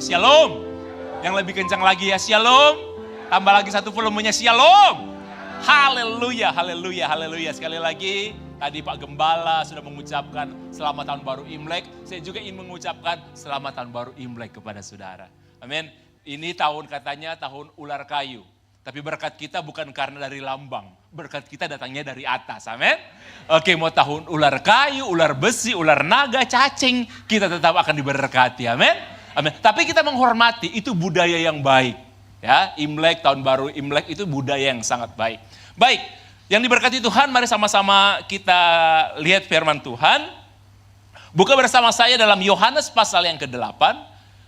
Shalom. Yang lebih kencang lagi ya, Shalom. Tambah lagi satu volumenya, Shalom. Haleluya, haleluya, haleluya. Sekali lagi, tadi Pak Gembala sudah mengucapkan selamat tahun baru Imlek. Saya juga ingin mengucapkan selamat tahun baru Imlek kepada saudara. Amin. Ini tahun katanya tahun ular kayu. Tapi berkat kita bukan karena dari lambang. Berkat kita datangnya dari atas. Amin. Oke, mau tahun ular kayu, ular besi, ular naga, cacing. Kita tetap akan diberkati. Amin. Amin. Tapi kita menghormati, itu budaya yang baik. Ya, Imlek, tahun baru Imlek itu budaya yang sangat baik. Baik, yang diberkati Tuhan, mari sama-sama kita lihat firman Tuhan. Buka bersama saya dalam Yohanes pasal yang ke-8.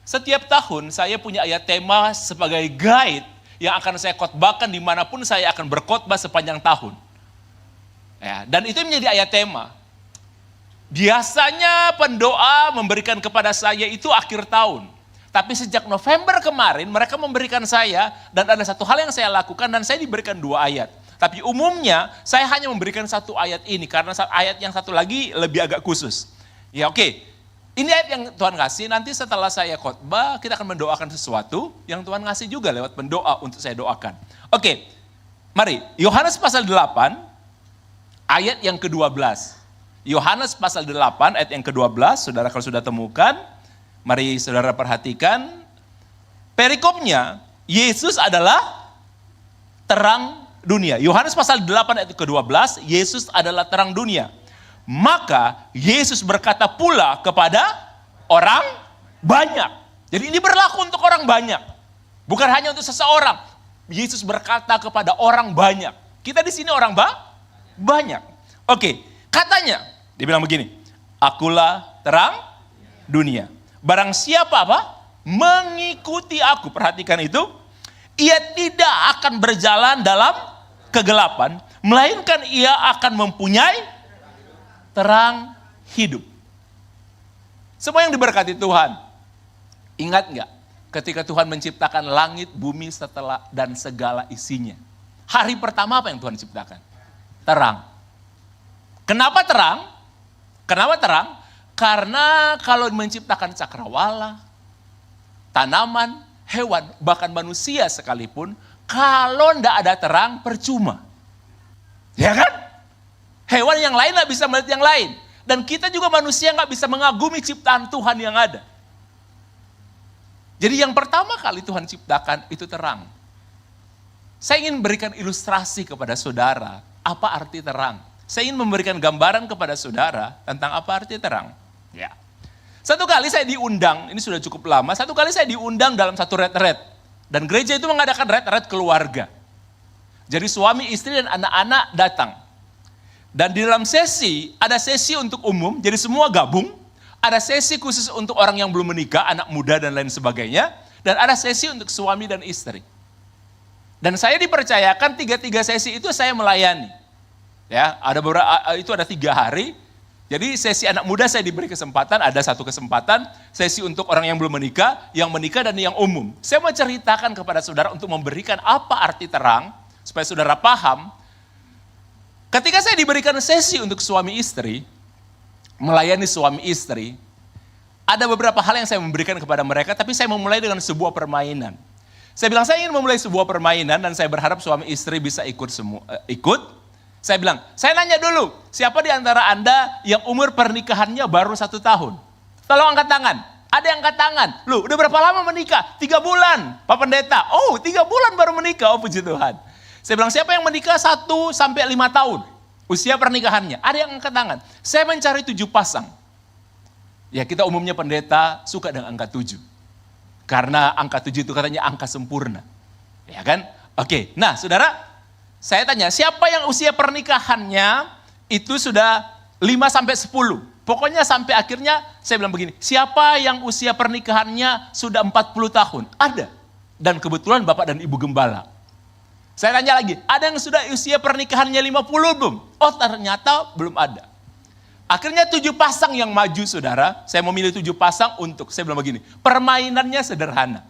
Setiap tahun saya punya ayat tema sebagai guide yang akan saya khotbahkan dimanapun saya akan berkhotbah sepanjang tahun. Ya, dan itu menjadi ayat tema. Biasanya pendoa memberikan kepada saya itu akhir tahun. Tapi sejak November kemarin mereka memberikan saya, dan ada satu hal yang saya lakukan dan saya diberikan 2 ayat. Tapi umumnya saya hanya memberikan 1 ayat ini karena ayat yang satu lagi lebih agak khusus. Ya oke, ini ayat yang Tuhan kasih, nanti setelah saya khotbah kita akan mendoakan sesuatu yang Tuhan kasih juga lewat pendoa untuk saya doakan. Oke, mari Yohanes pasal 8 ayat yang ke-12. Yohanes pasal 8 ayat yang ke-12, saudara kalau sudah temukan, mari saudara perhatikan, perikopnya, Yesus adalah terang dunia. Yohanes pasal 8 ayat ke-12, Yesus adalah terang dunia. Maka Yesus berkata pula kepada orang banyak. Jadi ini berlaku untuk orang banyak. Bukan hanya untuk seseorang. Yesus berkata kepada orang banyak. Kita di sini orang banyak. Oke, katanya, dia bilang begini, akulah terang dunia. Barang siapa mengikuti aku, perhatikan itu, ia tidak akan berjalan dalam kegelapan, melainkan ia akan mempunyai terang hidup. Semua yang diberkati Tuhan, ingat nggak ketika Tuhan menciptakan langit, bumi dan segala isinya. Hari pertama apa yang Tuhan ciptakan? Terang. Kenapa terang? Karena kalau menciptakan cakrawala, tanaman, hewan, bahkan manusia sekalipun, kalau tidak ada terang, percuma. Ya kan? Hewan yang lain tidak bisa melihat yang lain. Dan kita juga manusia nggak bisa mengagumi ciptaan Tuhan yang ada. Jadi yang pertama kali Tuhan ciptakan itu terang. Saya ingin berikan ilustrasi kepada saudara, apa arti terang. Saya ingin memberikan gambaran kepada saudara tentang apa arti terang. Ya. Satu kali saya diundang, ini sudah cukup lama, satu kali saya diundang dalam satu retret. Dan gereja itu mengadakan retret keluarga. Jadi suami, istri, dan anak-anak datang. Dan di dalam sesi, ada sesi untuk umum, jadi semua gabung. Ada sesi khusus untuk orang yang belum menikah, anak muda dan lain sebagainya. Dan ada sesi untuk suami dan istri. Dan saya dipercayakan 3 sesi itu saya melayani. Ya, itu ada 3 hari. Jadi sesi anak muda saya diberi kesempatan, ada 1 kesempatan. Sesi untuk orang yang belum menikah, yang menikah dan yang umum. Saya mau ceritakan kepada saudara untuk memberikan apa arti terang, supaya saudara paham. Ketika saya diberikan sesi untuk suami istri, melayani suami istri, ada beberapa hal yang saya memberikan kepada mereka, tapi saya memulai dengan sebuah permainan. Saya bilang saya ingin memulai sebuah permainan dan saya berharap suami istri bisa ikut. Saya bilang, saya nanya dulu, siapa di antara Anda yang umur pernikahannya baru 1 tahun? Tolong angkat tangan. Ada yang angkat tangan. Loh, udah berapa lama menikah? 3 bulan, Pak Pendeta. Oh, 3 bulan baru menikah, oh puji Tuhan. Saya bilang, siapa yang menikah 1 sampai 5 tahun? Usia pernikahannya. Ada yang angkat tangan. Saya mencari 7 pasang. Ya, kita umumnya pendeta suka dengan angka 7. Karena angka 7 itu katanya angka sempurna. Ya kan? Oke, nah saudara, saya tanya, siapa yang usia pernikahannya itu sudah 5 sampai 10? Pokoknya sampai akhirnya saya bilang begini, siapa yang usia pernikahannya sudah 40 tahun? Ada. Dan kebetulan Bapak dan Ibu Gembala. Saya tanya lagi, ada yang sudah usia pernikahannya 50 belum? Oh ternyata belum ada. Akhirnya 7 pasang yang maju saudara, saya memilih 7 pasang untuk, saya bilang begini, permainannya sederhana.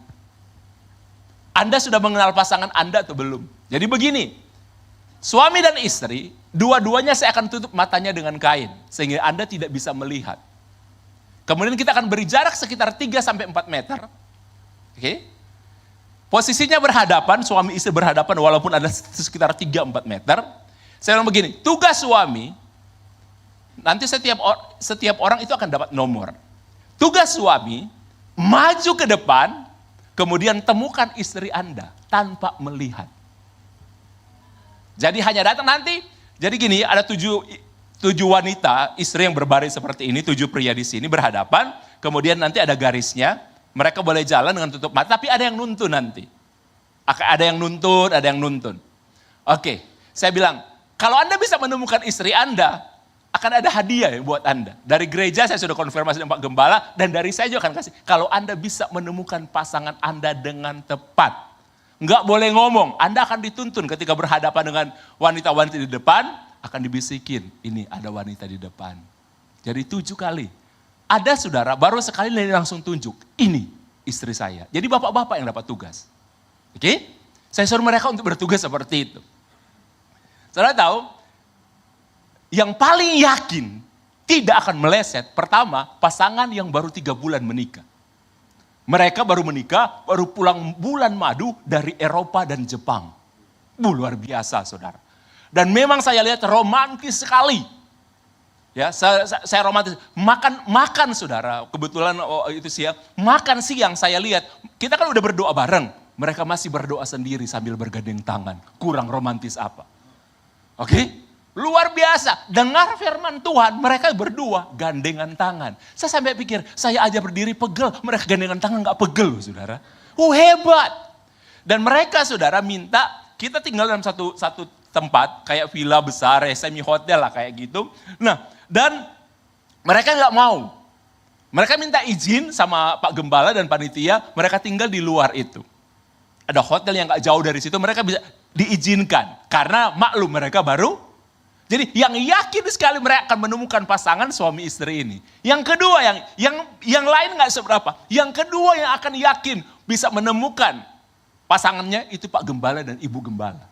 Anda sudah mengenal pasangan Anda atau belum? Jadi begini, suami dan istri, dua-duanya saya akan tutup matanya dengan kain, sehingga Anda tidak bisa melihat. Kemudian kita akan beri jarak sekitar 3-4 meter, Oke? Posisinya berhadapan, suami istri berhadapan walaupun ada sekitar 3-4 meter. Saya bilang begini, tugas suami, nanti setiap orang itu akan dapat nomor. Tugas suami, maju ke depan, kemudian temukan istri Anda tanpa melihat. Jadi hanya datang nanti, jadi gini, ada 7 wanita, istri yang berbaris seperti ini, 7 pria di sini berhadapan, kemudian nanti ada garisnya, mereka boleh jalan dengan tutup mata, tapi ada yang nuntun nanti. Ada yang nuntun, ada yang nuntun. Oke, saya bilang, kalau Anda bisa menemukan istri Anda, akan ada hadiah ya buat Anda. Dari gereja saya sudah konfirmasi dengan Pak Gembala, dan dari saya juga akan kasih. Kalau Anda bisa menemukan pasangan Anda dengan tepat, nggak boleh ngomong, Anda akan dituntun ketika berhadapan dengan wanita-wanita di depan, akan dibisikin, ini ada wanita di depan. Jadi 7 kali. Ada saudara, baru sekali langsung tunjuk, ini istri saya. Jadi bapak-bapak yang dapat tugas. Oke? Saya suruh mereka untuk bertugas seperti itu. Saudara tahu, yang paling yakin tidak akan meleset, pertama, pasangan yang baru 3 bulan menikah. Mereka baru menikah, baru pulang bulan madu dari Eropa dan Jepang. Luar biasa saudara. Dan memang saya lihat romantis sekali. Ya, saya romantis. Makan saudara, kebetulan itu siang. Makan siang saya lihat, kita kan udah berdoa bareng. Mereka masih berdoa sendiri sambil bergandeng tangan. Kurang romantis apa? Oke? Luar biasa. Dengar firman Tuhan, mereka berdua gandengan tangan. Saya sampai pikir, saya aja berdiri pegel. Mereka gandengan tangan gak pegel loh saudara. Hebat. Dan mereka saudara minta, kita tinggal dalam satu tempat, kayak villa besar, semi hotel lah kayak gitu. Nah, dan mereka gak mau. Mereka minta izin sama Pak Gembala dan panitia, mereka tinggal di luar itu. Ada hotel yang gak jauh dari situ, mereka bisa diizinkan. Karena maklum mereka baru. Jadi yang yakin sekali mereka akan menemukan pasangan suami istri ini. Yang kedua, yang lain gak seberapa. Yang kedua yang akan yakin bisa menemukan pasangannya itu Pak Gembala dan Ibu Gembala.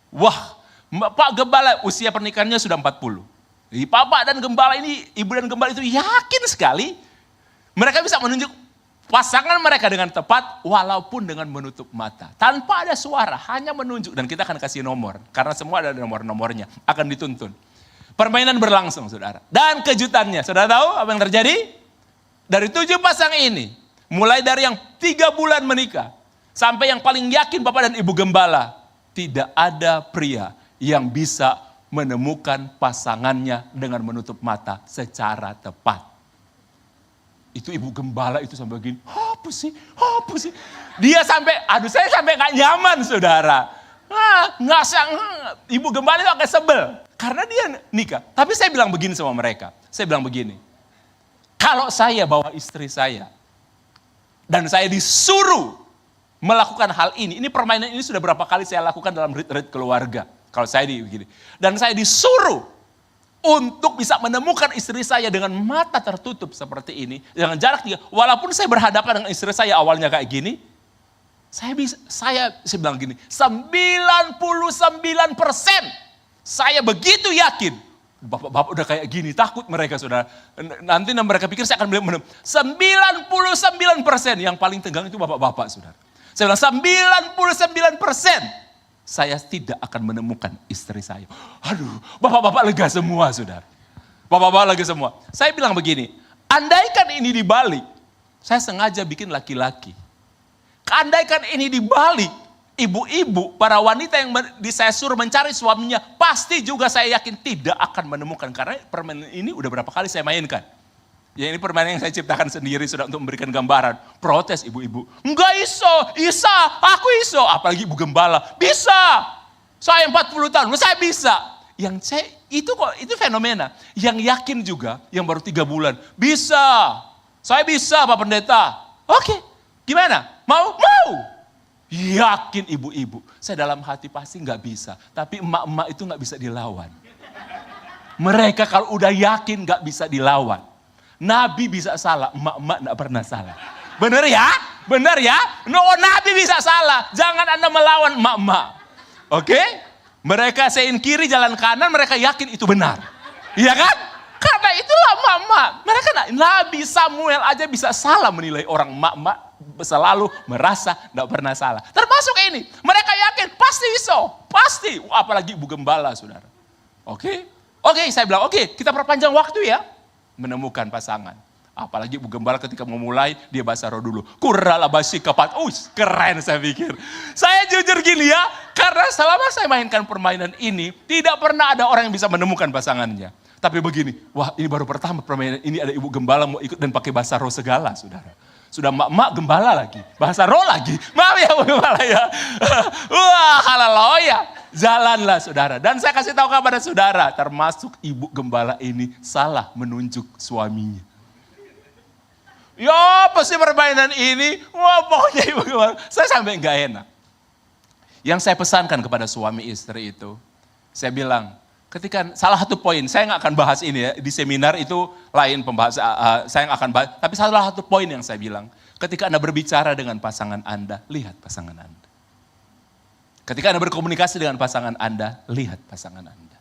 Wah, Pak Gembala usia pernikahannya sudah 40. Jadi Bapak dan Gembala ini, Ibu dan Gembala itu yakin sekali. Mereka bisa menunjuk pasangan mereka dengan tepat walaupun dengan menutup mata. Tanpa ada suara, hanya menunjuk. Dan kita akan kasih nomor. Karena semua ada nomor-nomornya. Akan dituntun. Permainan berlangsung saudara. Dan kejutannya, saudara tahu apa yang terjadi? Dari 7 pasang ini, mulai dari yang 3 bulan menikah, sampai yang paling yakin Bapak dan Ibu Gembala, tidak ada pria yang bisa menemukan pasangannya dengan menutup mata secara tepat. Itu Ibu Gembala itu sampai begini, apa sih? Dia sampai, saya sampai gak nyaman saudara. Ibu Gembala itu agak sebel. Karena dia nikah. Tapi saya bilang begini sama mereka. Saya bilang begini, kalau saya bawa istri saya, dan saya disuruh melakukan hal ini permainan ini sudah berapa kali saya lakukan dalam retreat keluarga. Kalau saya begini. Dan saya disuruh untuk bisa menemukan istri saya dengan mata tertutup seperti ini. Dengan jarak 3. Walaupun saya berhadapan dengan istri saya awalnya kayak gini. Saya bilang gini, 99% saya begitu yakin. Bapak-bapak udah kayak gini, takut mereka saudara. Nanti mereka pikir saya akan menemukan. 99% yang paling tegang itu bapak-bapak saudara. Saya bilang 99% saya tidak akan menemukan istri saya. Aduh, bapak-bapak lega semua saudara. Bapak-bapak lega semua. Saya bilang begini, andaikan ini dibalik, saya sengaja bikin laki-laki. Andaikan ini dibalik, ibu-ibu, para wanita yang saya suruh mencari suaminya, pasti juga saya yakin tidak akan menemukan. Karena permainan ini udah berapa kali saya mainkan. Ya ini permainan yang saya ciptakan sendiri sudah untuk memberikan gambaran. Protes ibu-ibu. Enggak bisa, aku iso. Apalagi Ibu Gembala, bisa. Saya 40 tahun, saya bisa. Itu fenomena. Yang yakin juga, yang baru 3 bulan. Bisa, saya bisa Pak Pendeta. Oke, gimana? Mau? Yakin ibu-ibu. Saya dalam hati pasti nggak bisa. Tapi emak-emak itu nggak bisa dilawan. Mereka kalau udah yakin nggak bisa dilawan. Nabi bisa salah, emak-emak gak pernah salah. Bener ya? Nabi bisa salah. Jangan Anda melawan emak-emak. Oke? Mereka sein kiri, jalan kanan, mereka yakin itu benar. Iya kan? Karena itulah emak-emak. Mereka Nabi Samuel aja bisa salah menilai orang emak-emak selalu merasa tidak pernah salah. Termasuk ini, mereka yakin pasti iso, pasti. Apalagi Ibu Gembala, saudara. Oke, saya bilang oke, kita perpanjang waktu ya, menemukan pasangan. Apalagi Ibu Gembala ketika memulai, dia bahasa roh dulu. Kurala basi kepat, keren saya pikir. Saya jujur gini ya, karena selama saya mainkan permainan ini, tidak pernah ada orang yang bisa menemukan pasangannya. Tapi begini, wah ini baru pertama permainan ini ada Ibu Gembala mau ikut dan pakai bahasa roh segala, saudara. Sudah mak gembala lagi, bahasa roh lagi. Maaf ya Bu Gembala ya. Wah haleluya, jalanlah saudara. Dan saya kasih tahu kepada saudara, termasuk Ibu Gembala ini salah menunjuk suaminya. Ya pasti permainan ini, wah pokoknya Ibu Gembala, saya sampai nggak enak. Yang saya pesankan kepada suami istri itu, saya bilang, ketika salah satu poin, saya nggak akan bahas ini ya, di seminar itu lain pembahasan, saya nggak akan bahas, tapi salah satu poin yang saya bilang, ketika Anda berbicara dengan pasangan Anda, lihat pasangan Anda. Ketika Anda berkomunikasi dengan pasangan Anda, lihat pasangan Anda.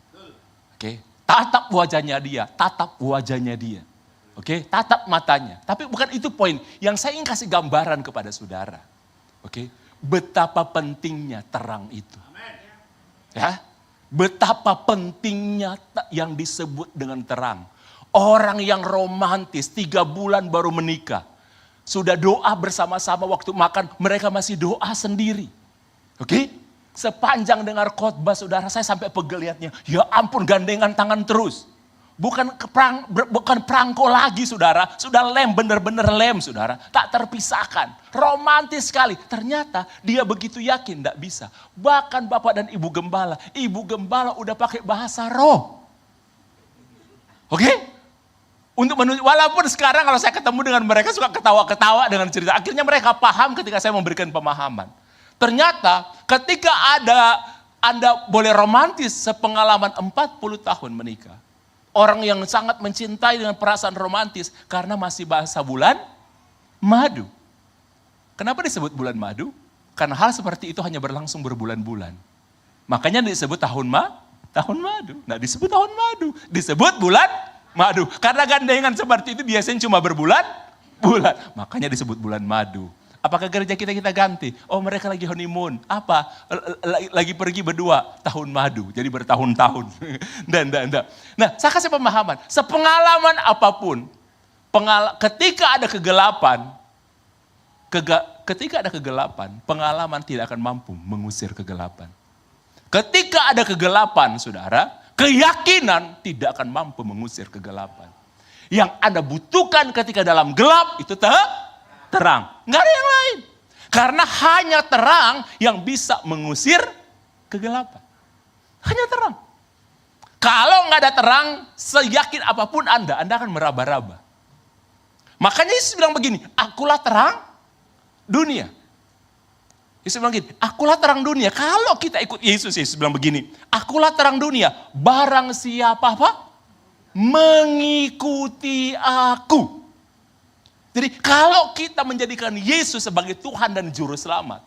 Oke, tatap wajahnya dia, tatap wajahnya dia. Oke, tatap matanya. Tapi bukan itu poin. Yang saya ingin kasih gambaran kepada saudara. Oke, betapa pentingnya terang itu. Ya, betapa pentingnya yang disebut dengan terang. Orang yang romantis 3 bulan baru menikah. Sudah doa bersama-sama waktu makan, mereka masih doa sendiri. Oke, sepanjang dengar khotbah saudara, saya sampai pegel lihatnya. Ya ampun, gandengan tangan terus. Bukan perangko lagi saudara, sudah lem, bener-bener lem saudara, tak terpisahkan, romantis sekali. Ternyata dia begitu yakin tidak bisa. Bahkan Bapak dan Ibu Gembala udah pakai bahasa roh. Oke? Untuk menunjuk, walaupun sekarang kalau saya ketemu dengan mereka suka ketawa-ketawa dengan cerita. Akhirnya mereka paham ketika saya memberikan pemahaman. Ternyata ketika Anda boleh romantis sepengalaman 40 tahun menikah. Orang yang sangat mencintai dengan perasaan romantis karena masih bahasa bulan madu. Kenapa disebut bulan madu? Karena hal seperti itu hanya berlangsung berbulan-bulan. Makanya disebut tahun madu. Nah disebut tahun madu, disebut bulan madu. Karena gandengan seperti itu biasanya cuma berbulan-bulan. Makanya disebut bulan madu. Apakah gereja kita ganti? Oh mereka lagi honeymoon. Apa? Lagi pergi berdua. Tahun madu. Jadi bertahun-tahun. Nah saya kasih pemahaman. Sepengalaman apapun. Ketika ada kegelapan. Pengalaman tidak akan mampu mengusir kegelapan. Ketika ada kegelapan saudara. Keyakinan tidak akan mampu mengusir kegelapan. Yang Anda butuhkan ketika dalam gelap itu terang. Nggak ada yang lain. Karena hanya terang yang bisa mengusir kegelapan. Hanya terang. Kalau nggak ada terang, seyakin apapun Anda akan meraba-raba. Makanya Yesus bilang begini, akulah terang dunia. Yesus bilang begini, akulah terang dunia. Kalau kita ikut Yesus bilang begini, akulah terang dunia. Barang siapa mengikuti aku. Jadi kalau kita menjadikan Yesus sebagai Tuhan dan Juru Selamat,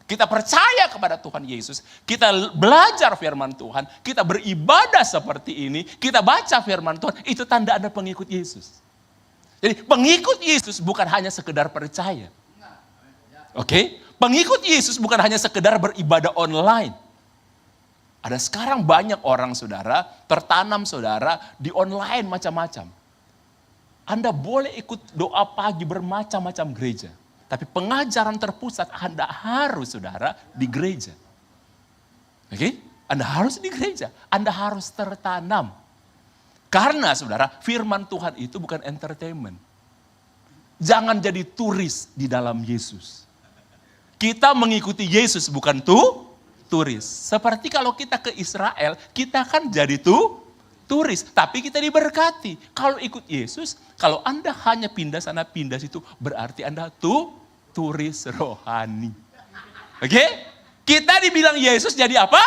kita percaya kepada Tuhan Yesus, kita belajar firman Tuhan, kita beribadah seperti ini, kita baca firman Tuhan, itu tanda Anda pengikut Yesus. Jadi pengikut Yesus bukan hanya sekedar percaya. Oke? Pengikut Yesus bukan hanya sekedar beribadah online. Ada sekarang banyak orang saudara, tertanam saudara, di online macam-macam. Anda boleh ikut doa pagi bermacam-macam gereja. Tapi pengajaran terpusat Anda harus saudara di gereja. Oke? Anda harus di gereja. Anda harus tertanam. Karena saudara firman Tuhan itu bukan entertainment. Jangan jadi turis di dalam Yesus. Kita mengikuti Yesus bukan turis. Seperti kalau kita ke Israel, kita kan jadi turis, tapi kita diberkati. Kalau ikut Yesus, kalau Anda hanya pindah sana pindah situ, berarti Anda turis rohani. Oke? Kita dibilang Yesus jadi apa?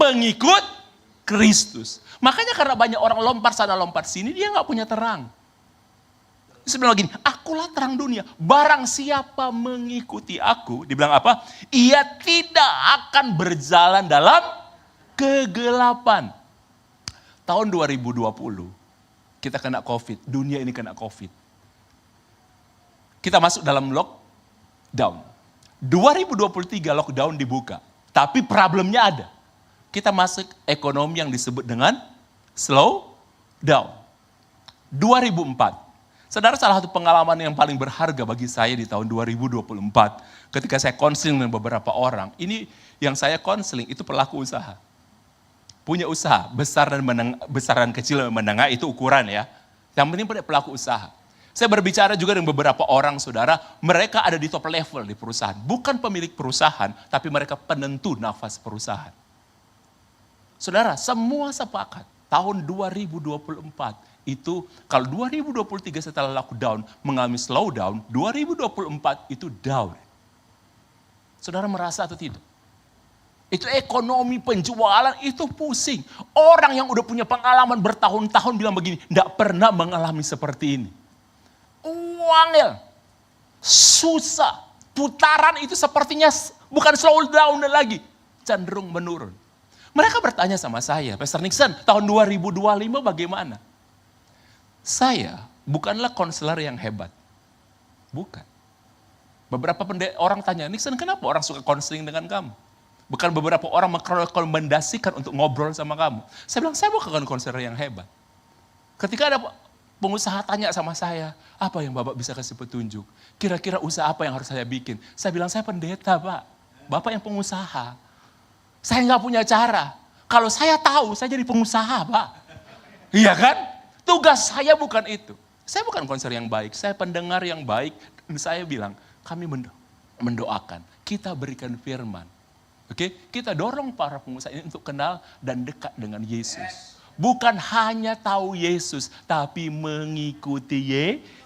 Pengikut Kristus. Makanya karena banyak orang lompat sana lompat sini, dia nggak punya terang. Yesus bilang gini, akulah terang dunia. Barang siapa mengikuti aku, dibilang apa? Ia tidak akan berjalan dalam kegelapan. Tahun 2020, kita kena COVID, dunia ini kena COVID. Kita masuk dalam down. 2023 lockdown dibuka. Tapi problemnya ada. Kita masuk ekonomi yang disebut dengan slow down. 2004. Saudara, salah satu pengalaman yang paling berharga bagi saya di tahun 2024. Ketika saya konseling dengan beberapa orang. Ini yang saya konseling itu pelaku usaha. Punya usaha, besar dan kecil dan menengah itu ukuran ya. Yang penting pada pelaku usaha. Saya berbicara juga dengan beberapa orang saudara, mereka ada di top level di perusahaan. Bukan pemilik perusahaan, tapi mereka penentu nafas perusahaan. Saudara, semua sepakat tahun 2024 itu, kalau 2023 setelah lockdown mengalami slowdown, 2024 itu down. Saudara merasa atau tidak? Itu ekonomi penjualan itu pusing. Orang yang udah punya pengalaman bertahun-tahun bilang begini, enggak pernah mengalami seperti ini. Wangel, susah, putaran itu sepertinya bukan slow down lagi, cenderung menurun. Mereka bertanya sama saya, Pastor Nixon, tahun 2025 bagaimana? Saya bukanlah konselor yang hebat, bukan. Beberapa orang tanya, Nixon kenapa orang suka konseling dengan kamu? Bukan beberapa orang merekomendasikan untuk ngobrol sama kamu. Saya bilang, saya bukan konselor yang hebat. Ketika ada pengusaha tanya sama saya, apa yang Bapak bisa kasih petunjuk? Kira-kira usaha apa yang harus saya bikin? Saya bilang, saya pendeta Pak. Bapak yang pengusaha. Saya nggak punya cara. Kalau saya tahu, saya jadi pengusaha Pak. Iya kan? Tugas saya bukan itu. Saya bukan konselor yang baik. Saya pendengar yang baik. Dan saya bilang, kami mendoakan. Kita berikan firman. Oke? Kita dorong para pengusaha ini untuk kenal dan dekat dengan Yesus. Bukan hanya tahu Yesus, tapi mengikuti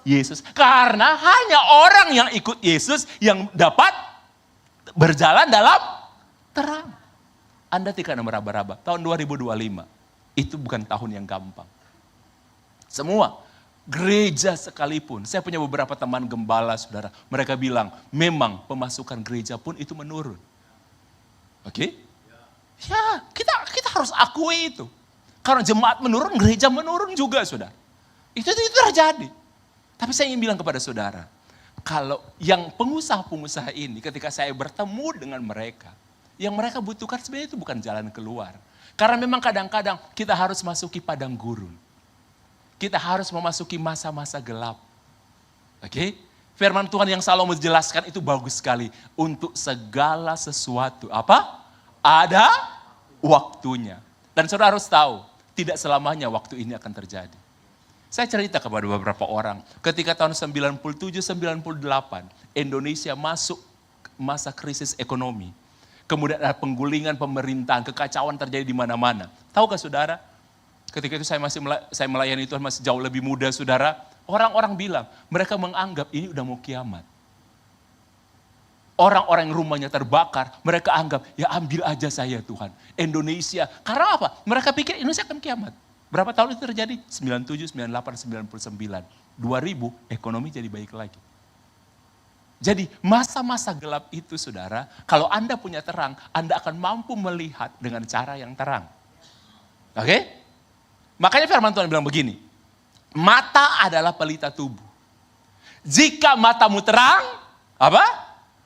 Yesus. Karena hanya orang yang ikut Yesus yang dapat berjalan dalam terang. Anda tidak meraba-raba, tahun 2025 itu bukan tahun yang gampang. Semua, gereja sekalipun, saya punya beberapa teman gembala saudara, mereka bilang memang pemasukan gereja pun itu menurun. Oke? Ya, kita harus akui itu. Karena jemaat menurun, gereja menurun juga, saudara. Itu terjadi. Tapi saya ingin bilang kepada saudara, kalau yang pengusaha-pengusaha ini, ketika saya bertemu dengan mereka, yang mereka butuhkan sebenarnya itu bukan jalan keluar. Karena memang kadang-kadang kita harus masuki padang gurun. Kita harus memasuki masa-masa gelap. Oke? Firman Tuhan yang Salomo jelaskan itu bagus sekali. Untuk segala sesuatu, apa? Ada waktunya. Dan saudara harus tahu, tidak selamanya waktu ini akan terjadi. Saya cerita kepada beberapa orang, ketika tahun 97-98, Indonesia masuk masa krisis ekonomi. Kemudian ada penggulingan pemerintahan, kekacauan terjadi di mana-mana. Tahukah saudara, ketika itu saya melayani Tuhan masih jauh lebih muda saudara, orang-orang bilang, mereka menganggap ini udah mau kiamat. Orang-orang yang rumahnya terbakar, mereka anggap, ya ambil aja saya Tuhan. Indonesia, karena apa? Mereka pikir Indonesia akan kiamat. Berapa tahun itu terjadi? 97, 98, 99. 2000, ekonomi jadi baik lagi. Jadi masa-masa gelap itu saudara, kalau Anda punya terang, Anda akan mampu melihat dengan cara yang terang. Oke? Makanya firman Tuhan bilang begini, mata adalah pelita tubuh. Jika matamu terang, apa?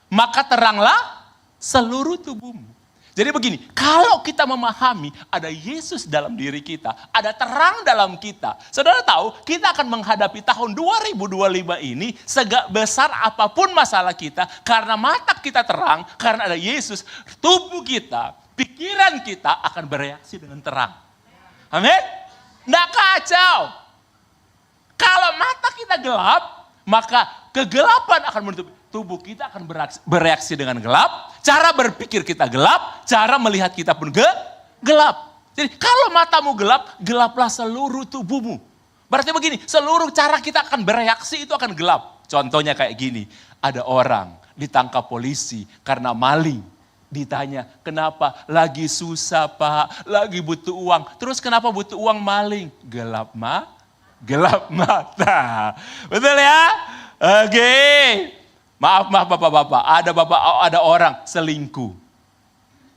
Maka teranglah seluruh tubuhmu. Jadi begini, kalau kita memahami ada Yesus dalam diri kita, ada terang dalam kita. Saudara tahu, kita akan menghadapi tahun 2025 ini, sebesar apapun masalah kita, karena mata kita terang, karena ada Yesus, tubuh kita, pikiran kita akan bereaksi dengan terang. Amin? Nggak kacau. Kalau mata kita gelap, maka kegelapan akan menutupi. Tubuh kita akan bereaksi dengan gelap, cara berpikir kita gelap, cara melihat kita pun gelap. Jadi kalau matamu gelap, gelaplah seluruh tubuhmu. Berarti begini, seluruh cara kita akan bereaksi itu akan gelap. Contohnya kayak gini, ada orang ditangkap polisi karena maling. Ditanya, kenapa? Lagi susah Pak, lagi butuh uang. Terus kenapa butuh uang maling? Gelap mata. Betul ya? Oke. Maaf bapak-bapak, ada orang selingkuh.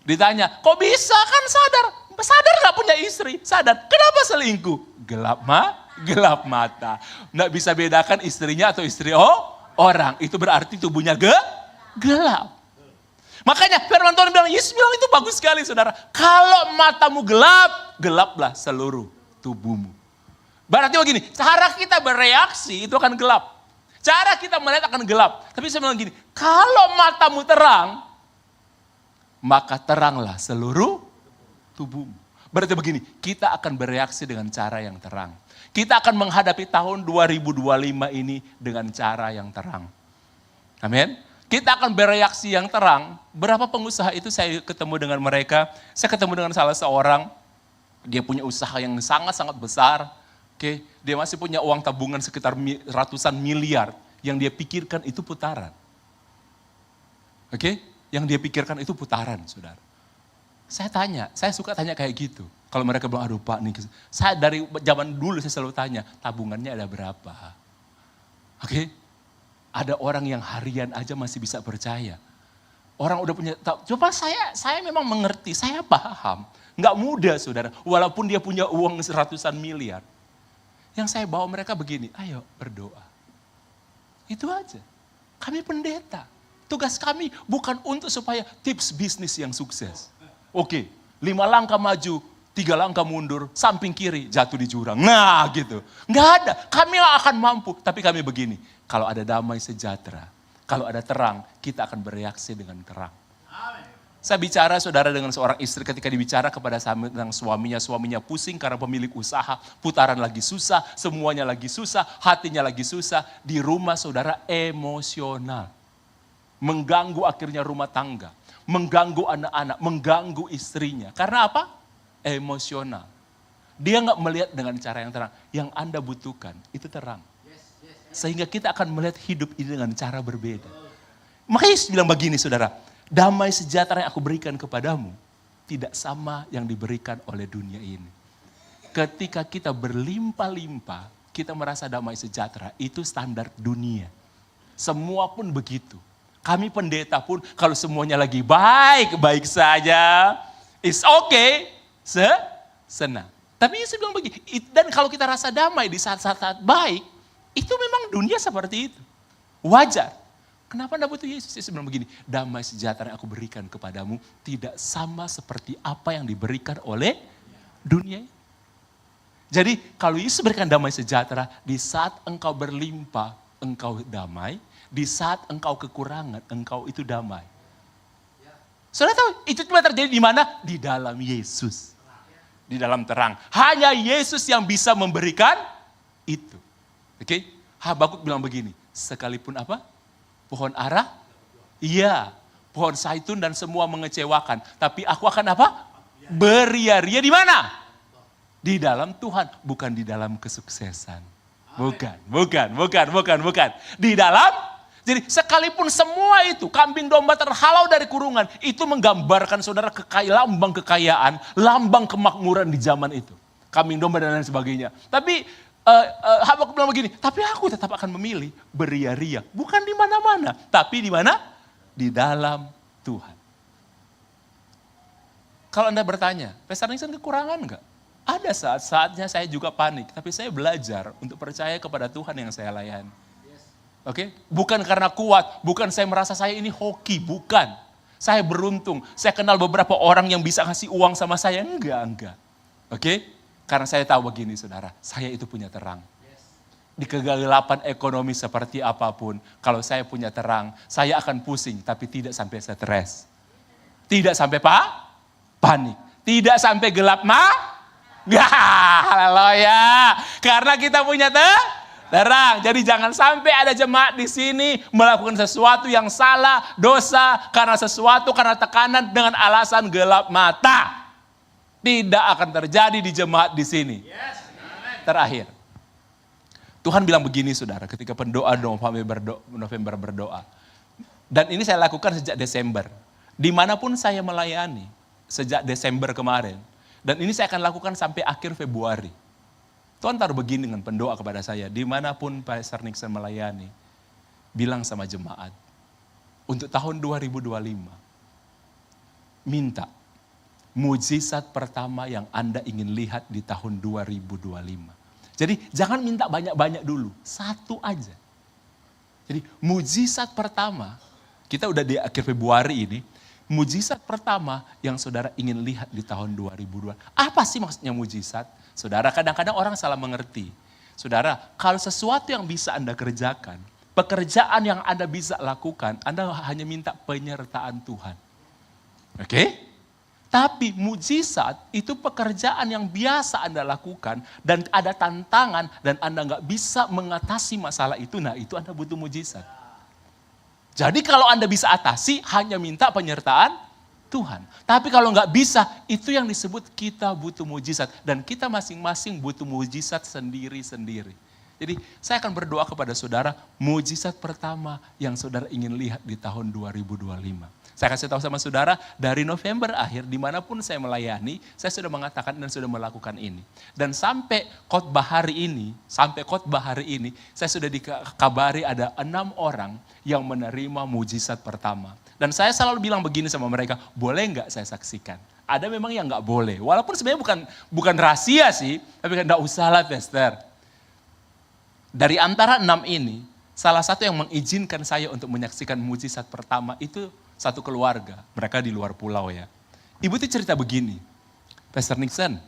Ditanya, kok bisa kan sadar gak punya istri, sadar. Kenapa selingkuh? Gelap mata. Nggak bisa bedakan istrinya atau istri orang. Itu berarti tubuhnya gelap. Makanya firman Tuhan bilang, Yesus bilang itu bagus sekali saudara. Kalau matamu gelap, gelaplah seluruh tubuhmu. Berarti begini, cara kita bereaksi itu akan gelap. Cara kita melihat akan gelap. Tapi saya bilang gini, kalau matamu terang, maka teranglah seluruh tubuhmu. Berarti begini, kita akan bereaksi dengan cara yang terang. Kita akan menghadapi tahun 2025 ini dengan cara yang terang. Amin. Kita akan bereaksi yang terang. Berapa pengusaha itu saya ketemu dengan mereka. Saya ketemu dengan salah seorang. Dia punya usaha yang sangat-sangat besar. Oke, dia masih punya uang tabungan sekitar ratusan miliar. Yang dia pikirkan itu putaran. Oke, yang dia pikirkan itu putaran, saudara. Saya tanya, saya suka tanya kayak gitu. Kalau mereka bilang, aduh Pak, nih, saya dari zaman dulu saya selalu tanya, tabungannya ada berapa? Oke, ada orang yang harian aja masih bisa percaya. Orang udah punya, coba saya memang mengerti, saya paham. Nggak mudah saudara, walaupun dia punya uang ratusan miliar. Yang saya bawa mereka begini, ayo berdoa. Itu aja. Kami pendeta. Tugas kami bukan untuk supaya tips bisnis yang sukses. Oke, 5 langkah maju, 3 langkah mundur, samping kiri, jatuh di jurang. Nah gitu. Nggak ada, kami akan mampu. Tapi kami begini, kalau ada damai sejahtera, kalau ada terang, kita akan bereaksi dengan terang. Saya bicara saudara dengan seorang istri ketika dibicara kepada tentang suaminya pusing karena pemilik usaha, putaran lagi susah, semuanya lagi susah, hatinya lagi susah. Di rumah saudara emosional. Mengganggu akhirnya rumah tangga, mengganggu anak-anak, mengganggu istrinya. Karena apa? Emosional. Dia nggak melihat dengan cara yang terang. Yang Anda butuhkan itu terang. Sehingga kita akan melihat hidup ini dengan cara berbeda. Makanya Yesus bilang begini saudara, damai sejahtera yang aku berikan kepadamu tidak sama yang diberikan oleh dunia ini. Ketika kita berlimpah-limpah, kita merasa damai sejahtera, itu standar dunia. Semua pun begitu. Kami pendeta pun kalau semuanya lagi baik-baik saja, it's okay, senang. Tapi Yesus bilang begini, dan kalau kita rasa damai di saat-saat baik, itu memang dunia seperti itu. Wajar. Kenapa anda butuh Yesus? Yesus bilang begini, damai sejahtera yang aku berikan kepadamu tidak sama seperti apa yang diberikan oleh dunia. Jadi kalau Yesus berikan damai sejahtera, di saat engkau berlimpah, engkau damai. Di saat engkau kekurangan, engkau itu damai. Saudara tahu, itu cuma terjadi di mana? Di dalam Yesus. Di dalam terang. Hanya Yesus yang bisa memberikan itu. Oke? Habakuk bilang begini, sekalipun apa? Pohon ara? Iya. Pohon zaitun dan semua mengecewakan. Tapi aku akan apa? Beria-ria di mana? Di dalam Tuhan, bukan di dalam kesuksesan. Bukan. Di dalam, jadi sekalipun semua itu, kambing domba terhalau dari kurungan, itu menggambarkan saudara lambang kekayaan, lambang kemakmuran di zaman itu. Kambing domba dan lain sebagainya. Tapi Habakuk bilang begini, tapi aku tetap akan memilih beria-ria. Bukan di mana-mana, tapi di mana? Di dalam Tuhan. Kalau Anda bertanya, Pastor Nixon kekurangan enggak? Ada saat-saatnya saya juga panik, tapi saya belajar untuk percaya kepada Tuhan yang saya layani. Oke, bukan karena kuat, bukan saya merasa saya ini hoki, bukan. Saya beruntung, saya kenal beberapa orang yang bisa kasih uang sama saya, enggak. Oke, karena saya tahu begini saudara, saya itu punya terang. Di kegelapan ekonomi seperti apapun, kalau saya punya terang, saya akan pusing, tapi tidak sampai stres. Tidak sampai panik, tidak sampai gelap haleluya. Karena kita punya terang. Jadi jangan sampai ada jemaat di sini melakukan sesuatu yang salah, dosa, karena tekanan dengan alasan gelap mata. Tidak akan terjadi di jemaat di sini. Terakhir. Tuhan bilang begini saudara, ketika pendoa November berdoa. Dan ini saya lakukan sejak Desember. Dimanapun saya melayani, sejak Desember kemarin. Dan ini saya akan lakukan sampai akhir Februari. Tuhan taruh begini dengan pendoa kepada saya, dimanapun Pastor Nixon melayani, bilang sama jemaat, untuk tahun 2025, minta mujizat pertama yang Anda ingin lihat di tahun 2025. Jadi jangan minta banyak-banyak dulu, satu aja. Jadi mujizat pertama Kita udah di akhir Februari ini. Mujizat pertama yang saudara ingin lihat di tahun 2002. Apa sih maksudnya mujizat? Saudara, kadang-kadang orang salah mengerti. Saudara, kalau sesuatu yang bisa Anda kerjakan, pekerjaan yang Anda bisa lakukan, Anda hanya minta penyertaan Tuhan. Oke? Tapi mujizat itu pekerjaan yang biasa Anda lakukan dan ada tantangan dan Anda nggak bisa mengatasi masalah itu, nah itu Anda butuh mujizat. Jadi kalau Anda bisa atasi, hanya minta penyertaan Tuhan. Tapi kalau nggak bisa, itu yang disebut kita butuh mujizat. Dan kita masing-masing butuh mujizat sendiri-sendiri. Jadi saya akan berdoa kepada saudara, mujizat pertama yang saudara ingin lihat di tahun 2025. Saya kasih tahu sama saudara, dari November akhir, dimanapun saya melayani, saya sudah mengatakan dan sudah melakukan ini. Dan sampai khotbah hari ini, saya sudah dikabari ada 6 orang yang menerima mujizat pertama. Dan saya selalu bilang begini sama mereka, boleh nggak saya saksikan? Ada memang yang nggak boleh, walaupun sebenarnya bukan rahasia sih, tapi kan nggak usah lah Pastor. Dari antara 6 ini, salah satu yang mengizinkan saya untuk menyaksikan mujizat pertama itu satu keluarga, mereka di luar pulau ya. Ibu itu cerita begini, Pastor Nixon,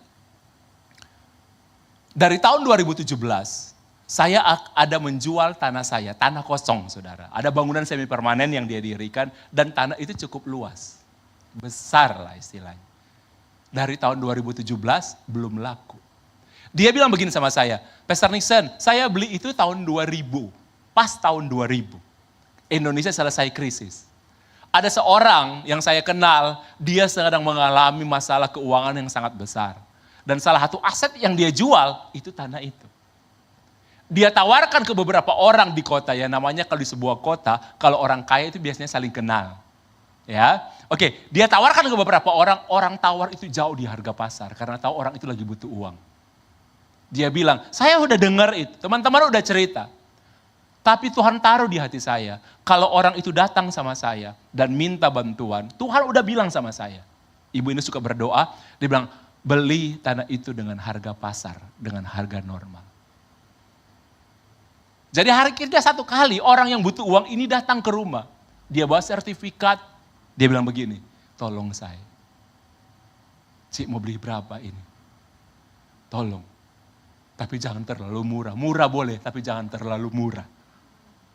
dari tahun 2017, saya ada menjual tanah saya, tanah kosong saudara. Ada bangunan semi permanen yang dia dirikan dan tanah itu cukup luas. Besar lah istilahnya. Dari tahun 2017 belum laku. Dia bilang begini sama saya, Pastor Nixon, saya beli itu tahun 2000, pas tahun 2000. Indonesia selesai krisis. Ada seorang yang saya kenal, dia sedang mengalami masalah keuangan yang sangat besar. Dan salah satu aset yang dia jual, itu tanah itu. Dia tawarkan ke beberapa orang di kota, ya namanya kalau di sebuah kota, kalau orang kaya itu biasanya saling kenal. Ya, oke, dia tawarkan ke beberapa orang, orang tawar itu jauh di harga pasar, karena tahu orang itu lagi butuh uang. Dia bilang, saya udah dengar itu, teman-teman udah cerita. Tapi Tuhan taruh di hati saya, kalau orang itu datang sama saya dan minta bantuan, Tuhan udah bilang sama saya. Ibu ini suka berdoa, dia bilang, beli tanah itu dengan harga pasar, dengan harga normal. Jadi hari kita satu kali orang yang butuh uang ini datang ke rumah. Dia bawa sertifikat, dia bilang begini, tolong saya. Cik mau beli berapa ini? Tolong. Tapi jangan terlalu murah. Murah boleh, tapi jangan terlalu murah.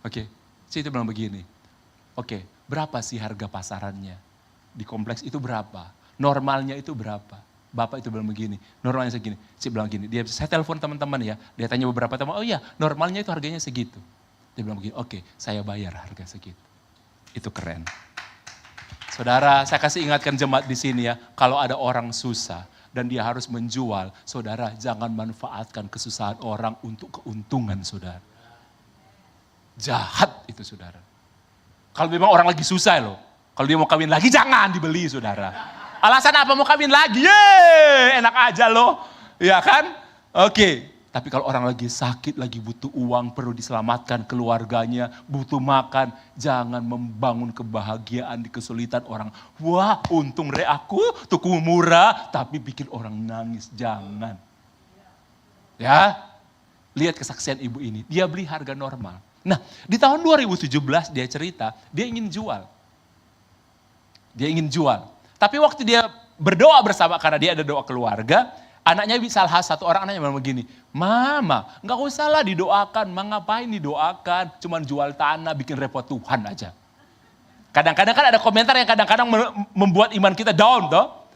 Oke, Cik itu bilang begini. Oke, berapa sih harga pasarannya? Di kompleks itu berapa? Normalnya itu berapa? Bapak itu bilang begini, normalnya segini. Cik bilang gini, saya telepon teman-teman ya. Dia tanya beberapa teman, oh iya normalnya itu harganya segitu. Dia bilang begini, oke saya bayar harga segitu. Itu keren. Saudara, saya kasih ingatkan jemaat di sini ya, kalau ada orang susah dan dia harus menjual, saudara jangan manfaatkan kesusahan orang untuk keuntungan saudara. Jahat itu saudara. Kalau memang orang lagi susah loh, kalau dia mau kawin lagi jangan dibeli saudara. Alasan apa mau kawin lagi? Yeay, enak aja loh, ya kan? Oke. Tapi kalau orang lagi sakit, lagi butuh uang, perlu diselamatkan keluarganya, butuh makan, jangan membangun kebahagiaan di kesulitan orang. Wah, untung aku tuku murah, tapi bikin orang nangis, jangan. Ya, lihat kesaksian ibu ini, dia beli harga normal. Nah, di tahun 2017 dia cerita, dia ingin jual. Dia ingin jual. Tapi waktu dia berdoa bersama, karena dia ada doa keluarga, anaknya salah satu orang anaknya bilang begini, Mama, gak usah lah didoakan, ngapain didoakan, cuman jual tanah, bikin repot Tuhan aja. Kadang-kadang kan ada komentar yang kadang-kadang membuat iman kita down toh.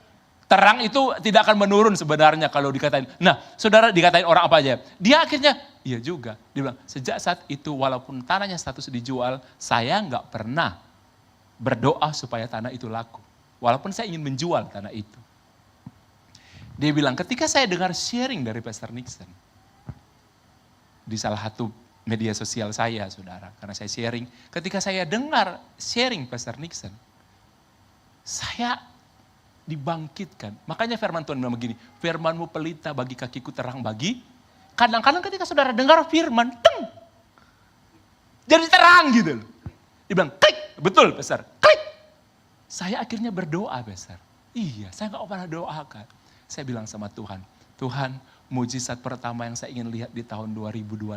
Terang itu tidak akan menurun sebenarnya kalau dikatain. Nah, saudara dikatain orang apa aja. Dia akhirnya, iya juga. Dia bilang, sejak saat itu walaupun tanahnya status dijual, saya nggak pernah berdoa supaya tanah itu laku. Walaupun saya ingin menjual tanah itu. Dia bilang, ketika saya dengar sharing dari Pastor Nixon, di salah satu media sosial saya, saudara, karena saya sharing, ketika saya dengar sharing Pastor Nixon, saya dibangkitkan. Makanya firman Tuhan bilang begini, firmanmu pelita bagi kakiku, terang bagi. Kadang-kadang ketika saudara dengar firman, teng, jadi terang gitu loh. Dia bilang, klik, betul Pastor, klik. Saya akhirnya berdoa Pastor. Iya, saya gak pernah doakan. Saya bilang sama Tuhan, Tuhan, mujizat pertama yang saya ingin lihat di tahun 2025,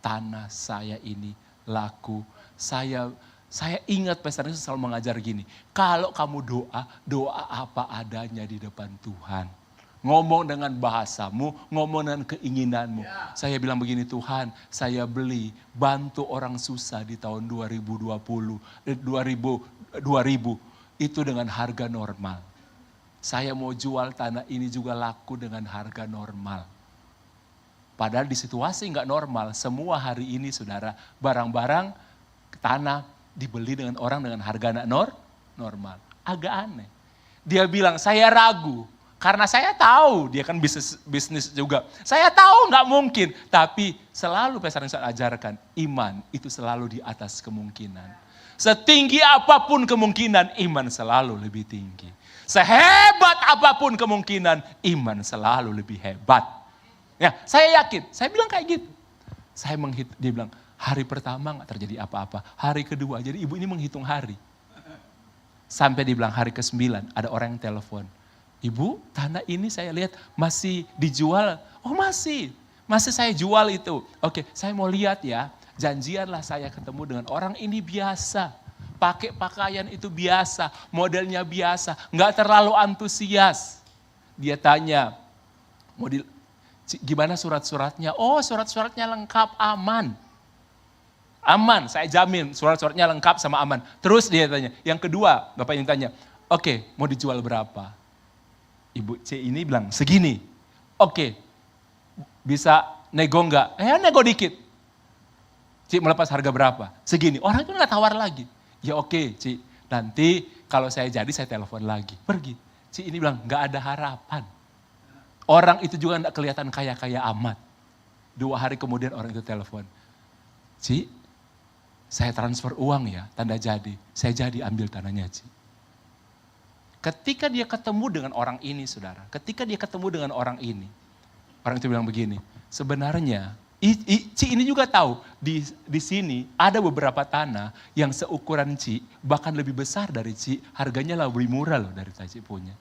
tanah saya ini laku, saya Saya ingat Pastor Yesus selalu mengajar gini, kalau kamu doa, doa apa adanya di depan Tuhan. Ngomong dengan bahasamu, ngomong dengan keinginanmu. Saya bilang begini, Tuhan, saya beli bantu orang susah di tahun 2020, 2000 itu dengan harga normal. Saya mau jual tanah ini juga laku dengan harga normal. Padahal di situasi nggak normal, semua hari ini saudara, barang-barang tanah dibeli dengan orang dengan harga normal. Agak aneh. Dia bilang, saya ragu. Karena saya tahu, dia kan bisnis juga. Saya tahu nggak mungkin. Tapi selalu Pastor Yesus ajarkan, iman itu selalu di atas kemungkinan. Setinggi apapun kemungkinan, iman selalu lebih tinggi. Sehebat apapun kemungkinan, iman selalu lebih hebat. Ya, saya yakin, saya bilang kayak gitu. Saya dia bilang, hari pertama nggak terjadi apa-apa. Hari kedua, jadi ibu ini menghitung hari. Sampai dibilang hari ke-9, ada orang yang telepon. Ibu, tanah ini saya lihat masih dijual. Oh masih saya jual itu. Oke, saya mau lihat ya. Janjianlah saya ketemu dengan orang ini biasa. Pakai pakaian itu biasa, modelnya biasa. Nggak terlalu antusias. Dia tanya, gimana surat-suratnya? Oh surat-suratnya lengkap, aman. Aman, saya jamin surat-suratnya lengkap sama aman. Terus dia tanya, yang kedua Bapak ini tanya, oke mau dijual berapa? Ibu C ini bilang segini. Oke, bisa nego enggak? Nego dikit. Cik melepas harga berapa? Segini. Orang itu enggak tawar lagi. Ya oke, Cik. Nanti kalau saya jadi saya telepon lagi. Pergi. Cik ini bilang enggak ada harapan. Orang itu juga enggak kelihatan kaya-kaya amat. 2 hari kemudian orang itu telepon. Cik, saya transfer uang ya, tanda jadi. Saya jadi ambil tanahnya, Cik. Ketika dia ketemu dengan orang ini, saudara. Ketika dia ketemu dengan orang ini. Orang itu bilang begini, sebenarnya, Ci ini juga tahu, di sini ada beberapa tanah yang seukuran Ci, bahkan lebih besar dari Ci, harganya lebih murah loh dari Ci punya.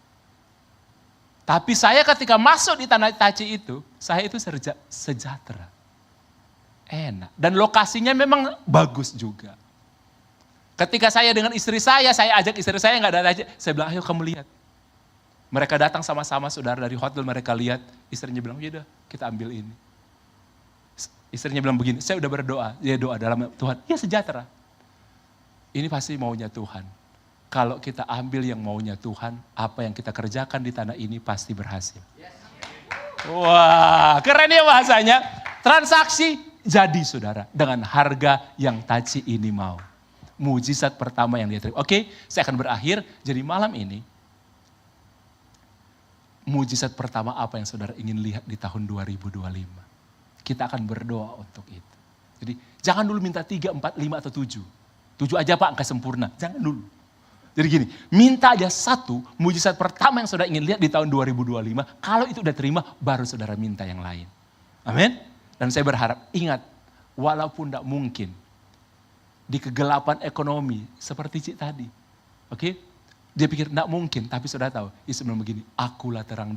Tapi saya ketika masuk di tanah Ci itu, saya itu sejahtera. Enak. Dan lokasinya memang bagus juga. Ketika saya dengan istri saya ajak istri saya nggak ada aja. Saya bilang, ayo kamu lihat. Mereka datang sama-sama saudara dari hotel, mereka lihat. Istrinya bilang, yaudah kita ambil ini. Istrinya bilang begini, saya udah berdoa. Dia doa dalam Tuhan, ya sejahtera. Ini pasti maunya Tuhan. Kalau kita ambil yang maunya Tuhan, apa yang kita kerjakan di tanah ini pasti berhasil. Wah, keren ya bahasanya. Transaksi jadi saudara, dengan harga yang Taci ini mau. Mujizat pertama yang dia terima. Oke, saya akan berakhir. Jadi malam ini, mujizat pertama apa yang saudara ingin lihat di tahun 2025? Kita akan berdoa untuk itu. Jadi jangan dulu minta 3, 4, 5 atau 7. 7 aja Pak, angka sempurna. Jangan dulu. Jadi gini, minta aja 1 mujizat pertama yang saudara ingin lihat di tahun 2025. Kalau itu udah terima, baru saudara minta yang lain. Amin. Dan saya berharap, ingat, walaupun tidak mungkin, di kegelapan ekonomi seperti Cik tadi. Oke? Dia pikir enggak mungkin, tapi sudah tahu. Yesus bilang begini, akulah terang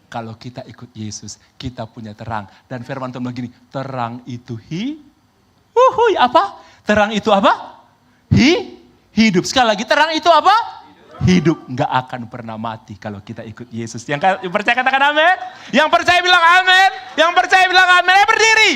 kalau kita ikut Yesus, kita punya terang. Dan firman Tuhan begini, terang itu apa? Terang itu apa? Hidup. Sekali lagi, terang itu apa? Hidup. Enggak akan pernah mati kalau kita ikut Yesus. Yang percaya katakan amin. Yang percaya bilang amin. Yang percaya bilang amin. Berdiri.